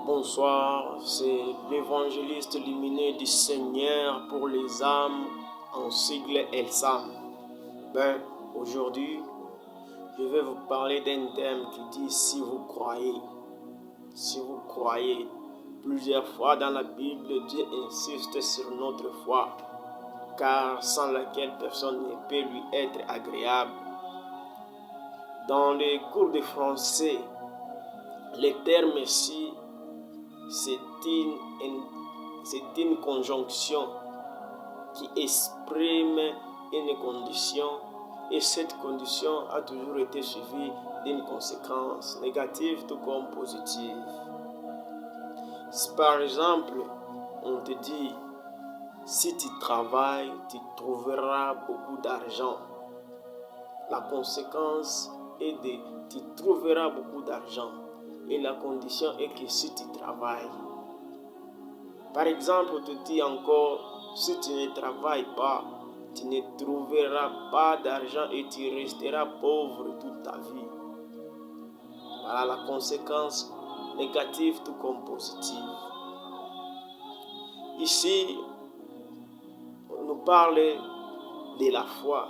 Bonsoir, c'est l'évangéliste lumineux du Seigneur pour les âmes en sigle ELSAM. Aujourd'hui, je vais vous parler d'un thème qui dit si vous croyez. Si vous croyez, plusieurs fois dans la Bible, Dieu insiste sur notre foi, car sans laquelle personne ne peut lui être agréable. Dans les cours de français, le terme ici, c'est une conjonction qui exprime une condition et cette condition a toujours été suivie d'une conséquence négative tout comme positive. Si par exemple, on te dit si tu travailles, tu trouveras beaucoup d'argent, la conséquence est de tu trouveras beaucoup d'argent. Et la condition est que si tu travailles. Par exemple, on te dit encore, si tu ne travailles pas, tu ne trouveras pas d'argent et tu resteras pauvre toute ta vie. Voilà la conséquence négative tout comme positive. Ici, on nous parle de la foi.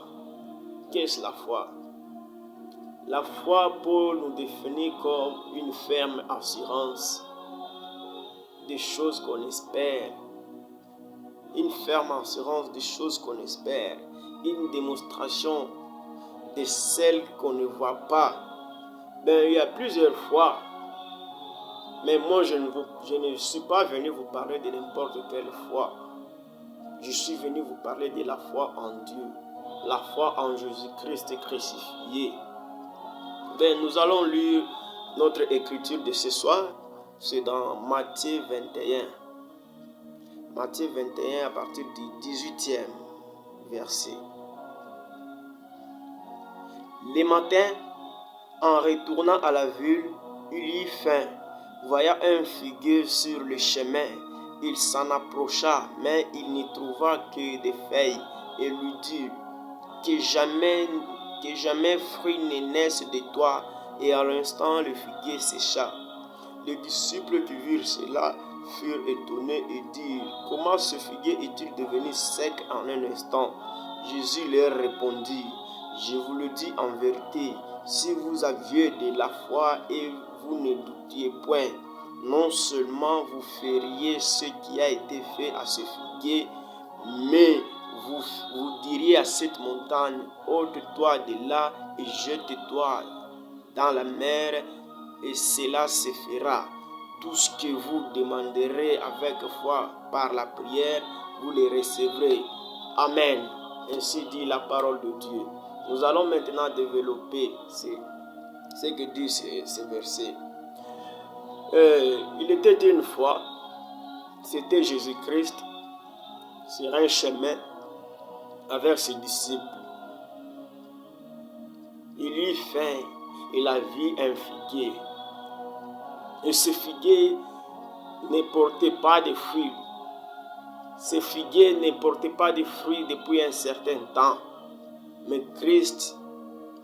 Qu'est-ce la foi? La foi, Paul nous définit comme une ferme assurance des choses qu'on espère. Une ferme assurance des choses qu'on espère. Une démonstration de celles qu'on ne voit pas. Il y a plusieurs fois. Mais moi, je ne suis pas venu vous parler de n'importe quelle foi. Je suis venu vous parler de la foi en Dieu. La foi en Jésus-Christ crucifié. Nous allons lire notre écriture de ce soir. C'est dans Matthieu 21. Matthieu 21 à partir du 18e verset. Le matin, en retournant à la ville, il eut faim. Voyant un figuier sur le chemin, il s'en approcha, mais il n'y trouva que des feuilles et lui dit que jamais fruit ne naisse de toi. Et à l'instant, le figuier sécha. Les disciples qui virent cela furent étonnés et dirent, comment ce figuier est-il devenu sec en un instant? Jésus leur répondit, je vous le dis en vérité, si vous aviez de la foi et vous ne doutiez point, non seulement vous feriez ce qui a été fait à ce figuier, mais vous diriez à cette montagne, ôte-toi de là et jette-toi dans la mer, et cela se fera. Tout ce que vous demanderez avec foi par la prière, vous le recevrez. Amen. Ainsi dit la parole de Dieu. Nous allons maintenant développer ce que dit ce verset. Il était une fois, c'était Jésus-Christ sur un chemin avec ses disciples. Il eut faim, il a vu un figuier. Et ce figuier ne portait pas de fruits. Ce figuier ne portait pas de fruits depuis un certain temps. Mais Christ,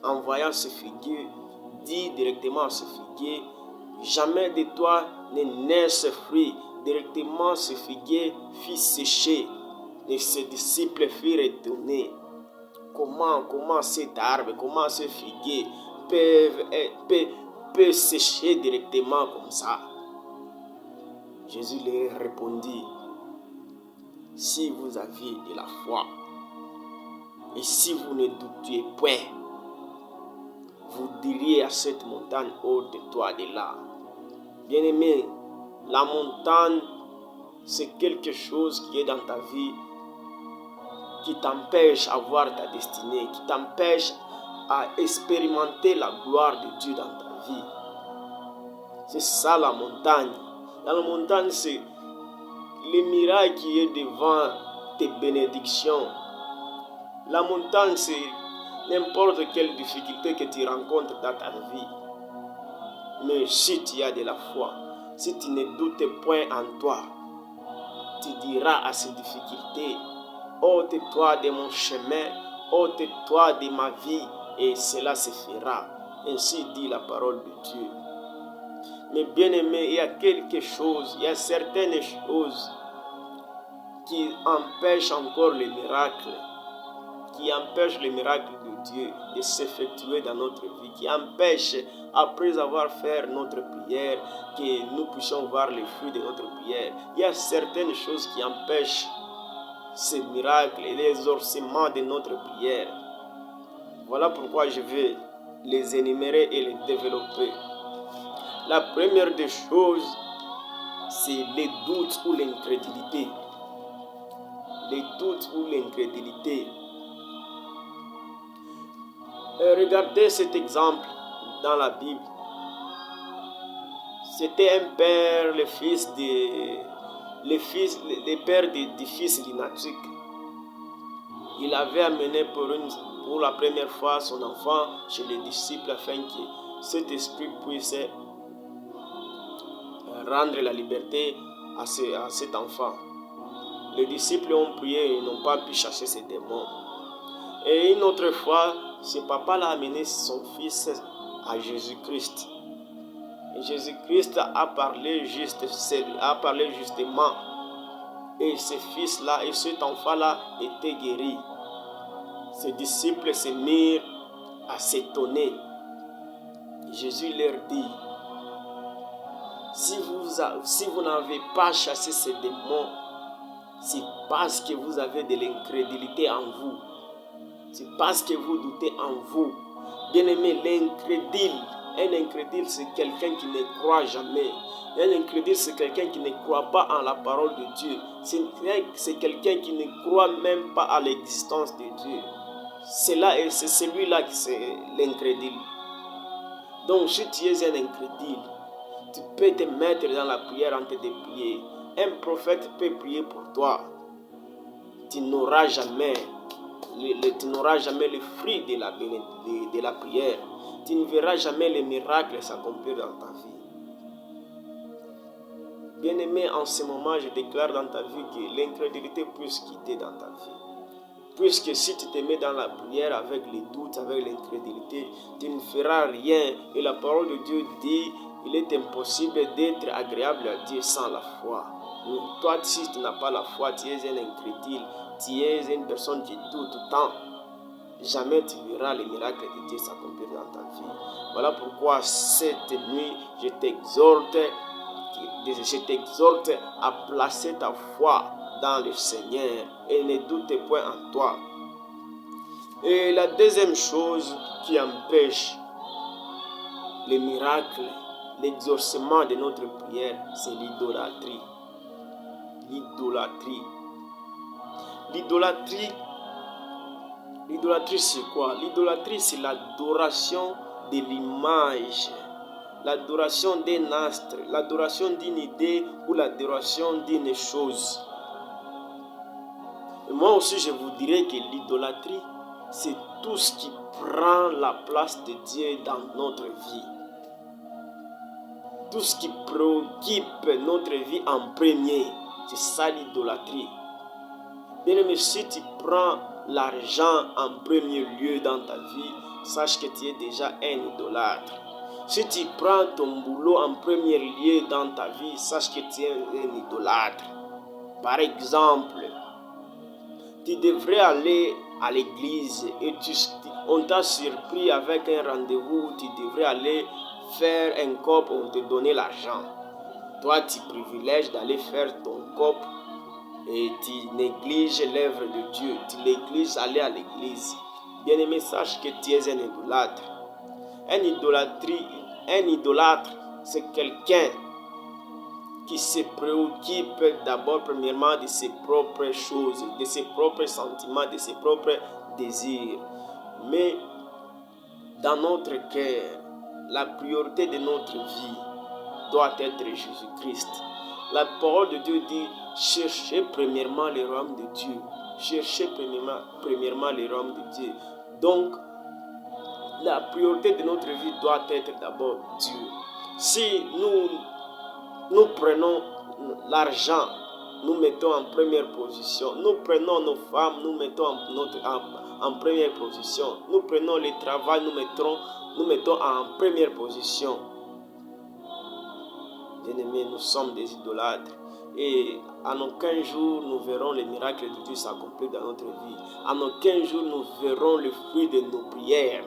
en voyant ce figuier, dit directement à ce figuier, jamais de toi ne naisse fruit. Directement ce figuier fit sécher. Et ses disciples furent étonnés. Comment cet arbre, comment ce figuier peut sécher directement comme ça? Jésus leur répondit, si vous aviez de la foi et si vous ne doutiez point, vous diriez à cette montagne, ôte-toi de là. Bien-aimé, la montagne, c'est quelque chose qui est dans ta vie, qui t'empêche à voir ta destinée, qui t'empêche à expérimenter la gloire de Dieu dans ta vie. C'est ça la montagne. Dans la montagne, c'est le miracle qui est devant tes bénédictions. La montagne, c'est n'importe quelle difficulté que tu rencontres dans ta vie. Mais si tu as de la foi, si tu ne doutes point en toi, tu diras à ces difficultés, ôte-toi de mon chemin, ôte-toi de ma vie, et cela se fera. Ainsi dit la parole de Dieu. Mais bien aimé, il y a quelque chose, il y a certaines choses qui empêchent encore les miracles, qui empêchent les miracles de Dieu de s'effectuer dans notre vie, qui empêchent, après avoir fait notre prière, que nous puissions voir les fruits de notre prière. Il y a certaines choses qui empêchent ces miracles et l'exaucement de notre prière. Voilà pourquoi je vais les énumérer et les développer. La première des choses, c'est les doutes ou l'incrédulité. Les doutes ou l'incrédulité. Regardez cet exemple dans la Bible. C'était un père, le père du fils lunatique. Il avait amené pour la première fois son enfant chez les disciples afin que cet esprit puisse rendre la liberté à cet enfant. Les disciples ont prié et n'ont pas pu chasser ces démons. Et une autre fois, ce papa l'a amené son fils à Jésus-Christ. Et Jésus-Christ a parlé justement. Et ce fils-là et cet enfant-là étaient guéris. Ses disciples se mirent à s'étonner. Jésus leur dit, si vous n'avez pas chassé ces démons, c'est parce que vous avez de l'incrédulité en vous. C'est parce que vous doutez en vous. Bien-aimé, un incrédule, c'est quelqu'un qui ne croit jamais. Un incrédule, c'est quelqu'un qui ne croit pas en la parole de Dieu. C'est quelqu'un qui ne croit même pas à l'existence de Dieu. C'est celui-là qui c'est l'incrédule. Donc, si tu es un incrédule, tu peux te mettre dans la prière en te déplier. Un prophète peut prier pour toi. Tu n'auras jamais le fruit de la prière. Tu ne verras jamais les miracles s'accomplir dans ta vie. Bien-aimé, en ce moment, je déclare dans ta vie que l'incrédulité puisse quitter dans ta vie. Puisque si tu te mets dans la prière avec les doutes, avec l'incrédulité, tu ne feras rien. Et la parole de Dieu dit, il est impossible d'être agréable à Dieu sans la foi. Donc, toi, si tu n'as pas la foi, tu es un incrédule, tu es une personne qui doute tout le temps. Jamais tu verras les miracles de Dieu s'accomplir dans ta vie. Voilà pourquoi cette nuit, je t'exhorte à placer ta foi dans le Seigneur et ne doute point en toi. Et la deuxième chose qui empêche les miracles, l'exaucement de notre prière, c'est l'idolâtrie. L'idolâtrie, c'est quoi? L'idolâtrie, c'est l'adoration de l'image, l'adoration d'un astre, l'adoration d'une idée ou l'adoration d'une chose. Et moi aussi, je vous dirais que l'idolâtrie, c'est tout ce qui prend la place de Dieu dans notre vie. Tout ce qui préoccupe notre vie en premier, c'est ça l'idolâtrie. Bien aimé, si tu prends l'argent en premier lieu dans ta vie, sache que tu es déjà un idolâtre. Si tu prends ton boulot en premier lieu dans ta vie, sache que tu es un idolâtre. Par exemple, tu devrais aller à l'église et on t'a surpris avec un rendez-vous où tu devrais aller faire un cop, on te donner l'argent. Toi, tu privilèges d'aller faire ton cop et tu négliges l'œuvre de Dieu. Tu négliges aller à l'église. Bien-aimé, sache que tu es un idolâtre. Un idolâtre, c'est quelqu'un qui se préoccupe d'abord premièrement de ses propres choses, de ses propres sentiments, de ses propres désirs. Mais dans notre cœur, la priorité de notre vie doit être Jésus-Christ. La parole de Dieu dit, cherchez premièrement le royaume de Dieu. Cherchez premièrement le royaume de Dieu. Donc, la priorité de notre vie doit être d'abord Dieu. Si nous prenons l'argent, nous mettons en première position. Nous prenons nos femmes, nous mettons en première position. Nous prenons le travail, nous mettons en première position. bien-aimés, nous sommes des idolâtres. Et en aucun jour nous verrons les miracles de Dieu s'accomplir dans notre vie. En aucun jour nous verrons le fruit de nos prières.